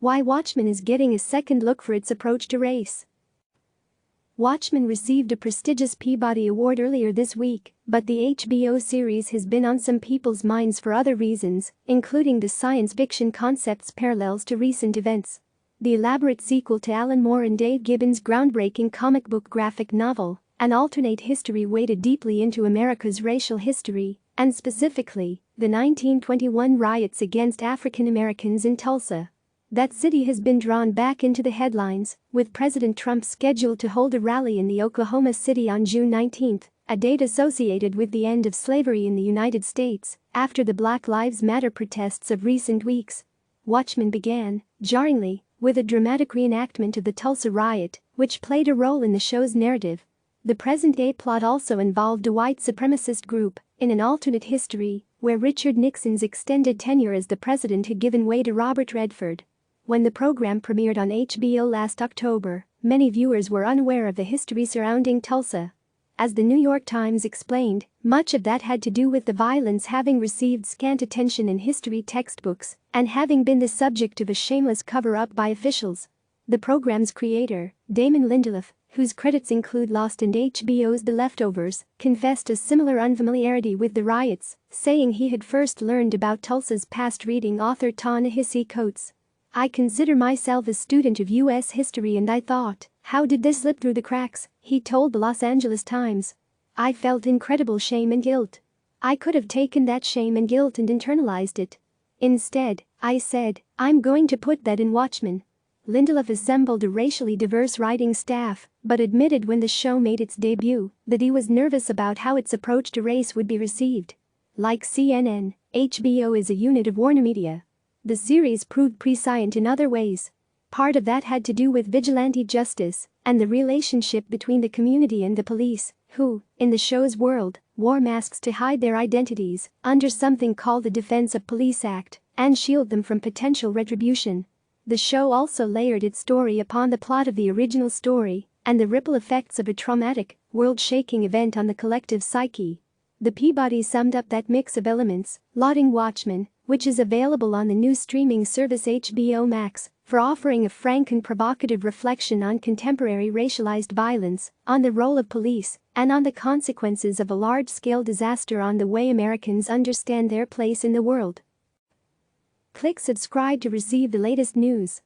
Why Watchmen is getting a second look for its approach to race. Watchmen received a prestigious Peabody Award earlier this week, but the HBO series has been on some people's minds for other reasons, including the science fiction concept's parallels to recent events. The elaborate sequel to Alan Moore and Dave Gibbons' groundbreaking comic book graphic novel, an alternate history waded deeply into America's racial history, and specifically, the 1921 riots against African Americans in Tulsa. That city has been drawn back into the headlines, with President Trump scheduled to hold a rally in the Oklahoma City on June 19, a date associated with the end of slavery in the United States, after the Black Lives Matter protests of recent weeks. Watchmen began, jarringly, with a dramatic reenactment of the Tulsa riot, which played a role in the show's narrative. The present-day plot also involved a white supremacist group, in an alternate history, where Richard Nixon's extended tenure as the president had given way to Robert Redford. When the program premiered on HBO last October, many viewers were unaware of the history surrounding Tulsa. As the New York Times explained, much of that had to do with the violence having received scant attention in history textbooks and having been the subject of a shameless cover-up by officials. The program's creator, Damon Lindelof, whose credits include Lost and HBO's The Leftovers, confessed a similar unfamiliarity with the riots, saying he had first learned about Tulsa's past reading author Ta-Nehisi Coates. "I consider myself a student of U.S. history and I thought, how did this slip through the cracks?" he told the Los Angeles Times. "I felt incredible shame and guilt. I could have taken that shame and guilt and internalized it. Instead, I said, I'm going to put that in Watchmen." Lindelof assembled a racially diverse writing staff, but admitted when the show made its debut that he was nervous about how its approach to race would be received. Like CNN, HBO is a unit of Warner Media. The series proved prescient in other ways. Part of that had to do with vigilante justice and the relationship between the community and the police, who, in the show's world, wore masks to hide their identities under something called the Defense of Police Act and shield them from potential retribution. The show also layered its story upon the plot of the original story and the ripple effects of a traumatic, world-shaking event on the collective psyche. The Peabody summed up that mix of elements, lauding Watchmen, which is available on the new streaming service HBO Max, for offering a frank and provocative reflection on contemporary racialized violence, on the role of police, and on the consequences of a large-scale disaster on the way Americans understand their place in the world. Click subscribe to receive the latest news.